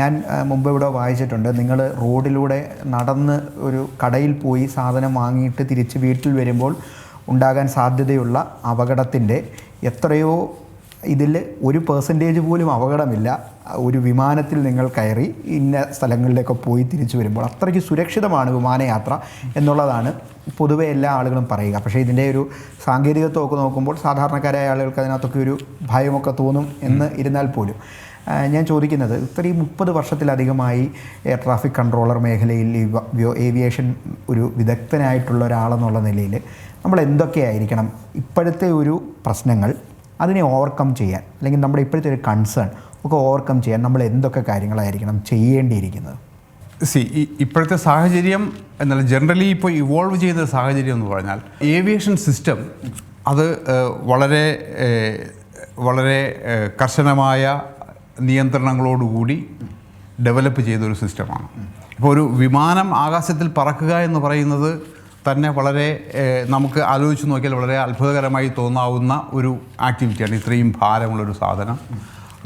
ഞാൻ മുമ്പ് ഇവിടെ വായിച്ചിട്ടുണ്ട്, നിങ്ങൾ റോഡിലൂടെ നടന്ന് ഒരു കടയിൽ പോയി സാധനം വാങ്ങിയിട്ട് തിരിച്ച് വീട്ടിൽ വരുമ്പോൾ ഉണ്ടാകാൻ സാധ്യതയുള്ള അപകടത്തിൻ്റെ എത്രയോ ഇതിൽ 1% പോലും അപകടമില്ല ഒരു വിമാനത്തിൽ നിങ്ങൾ കയറി ഇന്ന സ്ഥലങ്ങളിലേക്ക് പോയി തിരിച്ചു വരുമ്പോൾ. അത്രയ്ക്ക് സുരക്ഷിതമാണ് വിമാനയാത്ര എന്നുള്ളതാണ് പൊതുവെ എല്ലാ ആളുകളും പറയുക. പക്ഷേ ഇതിൻ്റെ ഒരു സാങ്കേതികത്വമൊക്കെ നോക്കുമ്പോൾ സാധാരണക്കാരായ ആളുകൾക്ക് അതിനകത്തൊക്കെ ഒരു ഭയമൊക്കെ തോന്നും എന്ന് ഇരുന്നാൽ പോലും ഞാൻ ചോദിക്കുന്നത്, ഇത്രയും 30 വർഷത്തിലധികമായി എയർ ട്രാഫിക് കൺട്രോളർ മേഖലയിൽ ഏവിയേഷൻ ഒരു വിദഗ്ധനായിട്ടുള്ള ഒരാളെന്നുള്ള നിലയിൽ നമ്മൾ എന്തൊക്കെയായിരിക്കണം ഇപ്പോഴത്തെ ഒരു പ്രശ്നങ്ങൾ അതിനെ ഓവർകം ചെയ്യാൻ, അല്ലെങ്കിൽ നമ്മുടെ ഇപ്പോഴത്തെ ഒരു കൺസേൺ ഒക്കെ ഓവർകം ചെയ്യാൻ നമ്മൾ എന്തൊക്കെ കാര്യങ്ങളായിരിക്കണം ചെയ്യേണ്ടിയിരിക്കുന്നത്? ഇപ്പോഴത്തെ സാഹചര്യം എന്നാൽ ജനറലി ഇപ്പോൾ ഇവോൾവ് ചെയ്യുന്ന സാഹചര്യം എന്ന് പറഞ്ഞാൽ ഏവിയേഷൻ സിസ്റ്റം അത് വളരെ കർശനമായ നിയന്ത്രണങ്ങളോടുകൂടി ഡെവലപ്പ് ചെയ്തൊരു സിസ്റ്റമാണ്. ഇപ്പോൾ ഒരു വിമാനം ആകാശത്തിൽ പറക്കുക എന്ന് പറയുന്നത് തന്നെ വളരെ നമുക്ക് ആലോചിച്ച് നോക്കിയാൽ വളരെ അത്ഭുതകരമായി തോന്നാവുന്ന ഒരു ആക്ടിവിറ്റിയാണ്. ഇത്രയും ഭാരമുള്ളൊരു സാധനം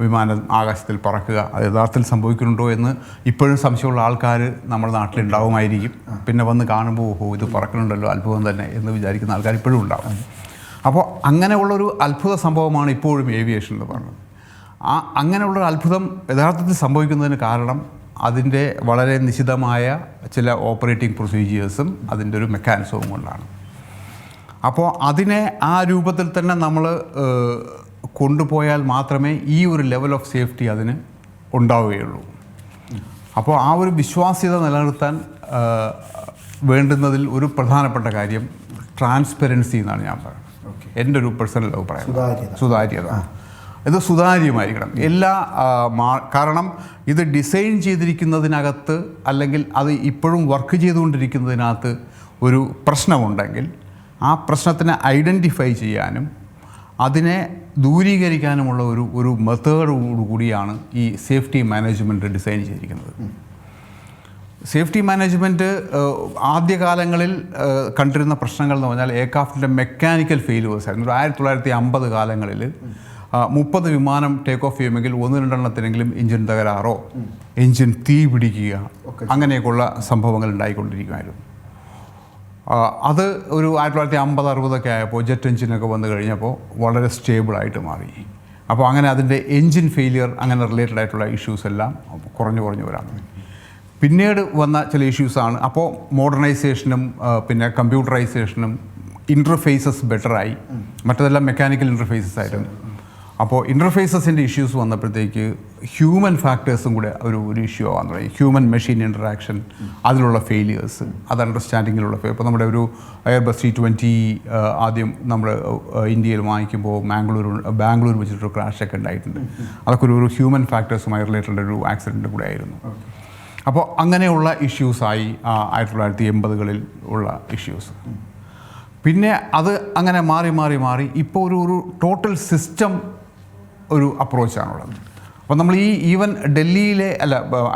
വിമാനം ആകാശത്തിൽ പറക്കുക, അത് യഥാർത്ഥത്തിൽ സംഭവിക്കുന്നുണ്ടോ എന്ന് ഇപ്പോഴും സംശയമുള്ള ആൾക്കാർ നമ്മുടെ നാട്ടിലുണ്ടാവുമായിരിക്കും. പിന്നെ വന്ന് കാണുമ്പോൾ ഓഹോ ഇത് പറക്കുന്നുണ്ടല്ലോ, അത്ഭുതം തന്നെ എന്ന് വിചാരിക്കുന്ന ആൾക്കാർ ഇപ്പോഴും ഉണ്ടാവും. അപ്പോൾ അങ്ങനെയുള്ളൊരു അത്ഭുത സംഭവമാണ് ഇപ്പോഴും ഏവിയേഷൻ എന്ന് പറയുന്നത്. അങ്ങനെയുള്ളൊരു അത്ഭുതം യഥാർത്ഥത്തിൽ സംഭവിക്കുന്നതിന് കാരണം അതിൻ്റെ വളരെ നിശിതമായ ചില ഓപ്പറേറ്റിംഗ് പ്രൊസീജിയേഴ്സും അതിൻ്റെ ഒരു മെക്കാനിസവും കൊണ്ടാണ്. അപ്പോൾ അതിനെ ആ രൂപത്തിൽ തന്നെ നമ്മൾ കൊണ്ടുപോയാൽ മാത്രമേ ഈ ഒരു ലെവൽ ഓഫ് സേഫ്റ്റി അതിന് ഉണ്ടാവുകയുള്ളൂ. അപ്പോൾ ആ ഒരു വിശ്വാസ്യത നിലനിർത്താൻ വേണ്ടുന്നതിൽ ഒരു പ്രധാനപ്പെട്ട കാര്യം ട്രാൻസ്പെറൻസി എന്നാണ് ഞാൻ പറയുന്നത്. എൻ്റെ ഒരു പേഴ്സണൽ അഭിപ്രായം സുതാര്യത. ഇത് സുതാര്യമായിരിക്കണം കാരണം ഇത് ഡിസൈൻ ചെയ്തിരിക്കുന്നതിനകത്ത് അല്ലെങ്കിൽ അത് ഇപ്പോഴും വർക്ക് ചെയ്തുകൊണ്ടിരിക്കുന്നതിനകത്ത് ഒരു പ്രശ്നമുണ്ടെങ്കിൽ ആ പ്രശ്നത്തിനെ ഐഡൻറ്റിഫൈ ചെയ്യാനും അതിനെ ദൂരീകരിക്കാനുമുള്ള ഒരു മെത്തേഡോടുകൂടിയാണ് ഈ സേഫ്റ്റി മാനേജ്മെൻറ്റ് ഡിസൈൻ ചെയ്തിരിക്കുന്നത്. സേഫ്റ്റി മാനേജ്മെൻറ്റ് ആദ്യകാലങ്ങളിൽ കണ്ടിരുന്ന പ്രശ്നങ്ങൾ എന്ന് പറഞ്ഞാൽ എയർക്രാഫ്റ്റിൻ്റെ മെക്കാനിക്കൽ ഫെയിലുവേഴ്സ് ആയിരുന്നു. 1950 കാലങ്ങളിൽ 30 വിമാനം ടേക്ക് ഓഫ് ചെയ്യുമെങ്കിൽ 1-2 എഞ്ചിൻ തകരാറോ എഞ്ചിൻ തീ പിടിക്കുക അങ്ങനെയൊക്കെയുള്ള സംഭവങ്ങൾ ഉണ്ടായിക്കൊണ്ടിരിക്കുമായിരുന്നു. അത് ഒരു 1950-60 ആയപ്പോൾ ജെറ്റ് എഞ്ചിനൊക്കെ വന്നു കഴിഞ്ഞപ്പോൾ വളരെ സ്റ്റേബിളായിട്ട് മാറി. അപ്പോൾ അങ്ങനെ അതിൻ്റെ എഞ്ചിൻ ഫെയിലിയർ അങ്ങനെ റിലേറ്റഡ് ആയിട്ടുള്ള ഇഷ്യൂസ് എല്ലാം കുറഞ്ഞു വരാൻ തുടങ്ങി. പിന്നീട് വന്ന ചില ഇഷ്യൂസാണ്. അപ്പോൾ മോഡേണൈസേഷനും പിന്നെ കമ്പ്യൂട്ടറൈസേഷനും ഇൻ്റർഫേസസ് ബെറ്ററായി, മറ്റതെല്ലാം മെക്കാനിക്കൽ ഇൻ്റർഫേസസ് ആയിരുന്നു. അപ്പോൾ ഇൻ്റർഫേസസിൻ്റെ ഇഷ്യൂസ് വന്നപ്പോഴത്തേക്ക് ഹ്യൂമൻ ഫാക്ടേഴ്സും കൂടെ ഒരു ഇഷ്യൂ ആവാൻ തുടങ്ങി. ഹ്യൂമൻ മെഷീൻ ഇൻറ്ററാക്ഷൻ, അതിലുള്ള ഫെയിലിയേഴ്സ്, അത് അണ്ടർസ്റ്റാൻഡിങ്ങിലുള്ള ഇപ്പോൾ നമ്മുടെ ഒരു എയർബസ് E-20 ആദ്യം നമ്മൾ ഇന്ത്യയിൽ വാങ്ങിക്കുമ്പോൾ ബാംഗ്ലൂർ വെച്ചിട്ടൊരു ക്രാഷൊക്കെ ഉണ്ടായിട്ടുണ്ട്. അതൊക്കെ ഒരു ഹ്യൂമൻ ഫാക്ടേഴ്സുമായി റിലേറ്റഡ് ഒരു ആക്സിഡൻറ്റ് കൂടെ ആയിരുന്നു. അപ്പോൾ അങ്ങനെയുള്ള ഇഷ്യൂസായി 1980-കളിൽ ഉള്ള ഇഷ്യൂസ്. പിന്നെ അത് അങ്ങനെ മാറി ഇപ്പോൾ ഒരു ടോട്ടൽ സിസ്റ്റം ഒരു അപ്രോച്ചാണുള്ളത്. അപ്പോൾ നമ്മൾ ഈവൻ ഡൽഹിയിലെ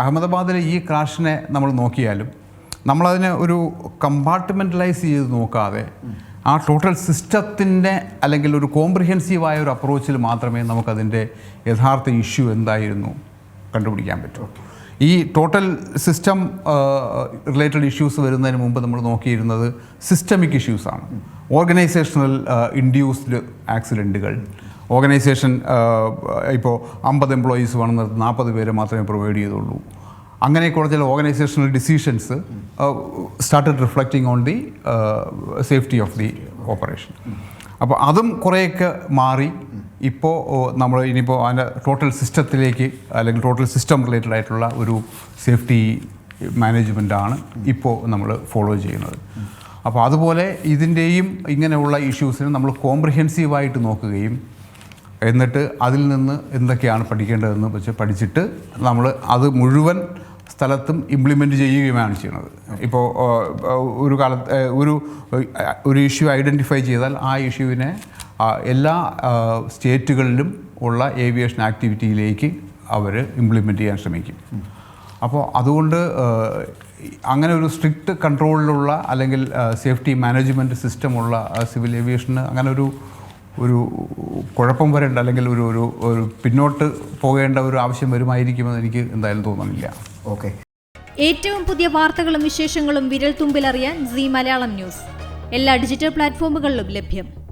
അഹമ്മദാബാദിലെ ഈ ക്രാഷിനെ നമ്മൾ നോക്കിയാലും നമ്മളതിനെ ഒരു കമ്പാർട്ട്മെൻ്റലൈസ് ചെയ്ത് നോക്കാതെ ആ ടോട്ടൽ സിസ്റ്റത്തിൻ്റെ അല്ലെങ്കിൽ ഒരു കോംപ്രിഹെൻസീവായ ഒരു അപ്രോച്ചിൽ മാത്രമേ നമുക്കതിൻ്റെ യഥാർത്ഥ ഇഷ്യൂ എന്തായിരുന്നു കണ്ടുപിടിക്കാൻ പറ്റൂ. ഈ ടോട്ടൽ സിസ്റ്റം റിലേറ്റഡ് ഇഷ്യൂസ് വരുന്നതിന് മുമ്പ് നമ്മൾ നോക്കിയിരുന്നത് സിസ്റ്റമിക് ഇഷ്യൂസാണ്. ഓർഗനൈസേഷണൽ ഇൻഡ്യൂസ്ഡ് ആക്സിഡൻറ്റുകൾ, ഓർഗനൈസേഷൻ ഇപ്പോൾ 50 എംപ്ലോയീസ് വേണം, 40 പേരെ മാത്രമേ പ്രൊവൈഡ് ചെയ്തുള്ളൂ. അങ്ങനെയൊക്കെയുള്ള ചില organisational decisions started reflecting on the safety of the operation. അപ്പോൾ അതും കുറേയൊക്കെ മാറി ഇപ്പോൾ നമ്മൾ ഇനിയിപ്പോൾ അതിൻ്റെ ടോട്ടൽ സിസ്റ്റത്തിലേക്ക് അല്ലെങ്കിൽ ടോട്ടൽ സിസ്റ്റം റിലേറ്റഡ് ആയിട്ടുള്ള ഒരു സേഫ്റ്റി മാനേജ്മെൻറ്റാണ് ഇപ്പോൾ നമ്മൾ ഫോളോ ചെയ്യുന്നത്. അപ്പോൾ അതുപോലെ ഇതിൻ്റെയും ഇങ്ങനെയുള്ള ഇഷ്യൂസിന് നമ്മൾ കോംപ്രിഹെൻസീവായിട്ട് നോക്കുകയും എന്നിട്ട് അതിൽ നിന്ന് എന്തൊക്കെയാണ് പഠിക്കേണ്ടതെന്ന് വെച്ച് പഠിച്ചിട്ട് നമ്മൾ അത് മുഴുവൻ സ്ഥലത്തും ഇംപ്ലിമെൻറ്റ് ചെയ്യുകയുമാണ് ചെയ്യുന്നത്. ഇപ്പോൾ ഒരു കാലത്ത് ഒരു ഇഷ്യൂ ഐഡൻറ്റിഫൈ ചെയ്താൽ ആ ഇഷ്യൂവിനെ എല്ലാ സ്റ്റേറ്റുകളിലും ഉള്ള ഏവിയേഷൻ ആക്ടിവിറ്റിയിലേക്ക് അവർ ഇംപ്ലിമെൻറ്റ് ചെയ്യാൻ ശ്രമിക്കും. അപ്പോൾ അതുകൊണ്ട് അങ്ങനെ ഒരു സ്ട്രിക്റ്റ് കൺട്രോളിലുള്ള അല്ലെങ്കിൽ സേഫ്റ്റി മാനേജ്മെൻറ്റ് സിസ്റ്റമുള്ള സിവിൽ ഏവിയേഷന് അങ്ങനെ ഒരു കുഴപ്പം വരേണ്ട അല്ലെങ്കിൽ ഒരു പിന്നോട്ട് പോകേണ്ട ഒരു ആവശ്യം വരുമായിരിക്കുമെന്ന് എനിക്ക് എന്തായാലും തോന്നുന്നില്ല. ഓക്കെ. ഏറ്റവും പുതിയ വാർത്തകളും വിശേഷങ്ങളും വിരൽ തുമ്പിലറിയാൻ സീ മലയാളം ന്യൂസ് എല്ലാ ഡിജിറ്റൽ പ്ലാറ്റ്ഫോമുകളിലും ലഭ്യം.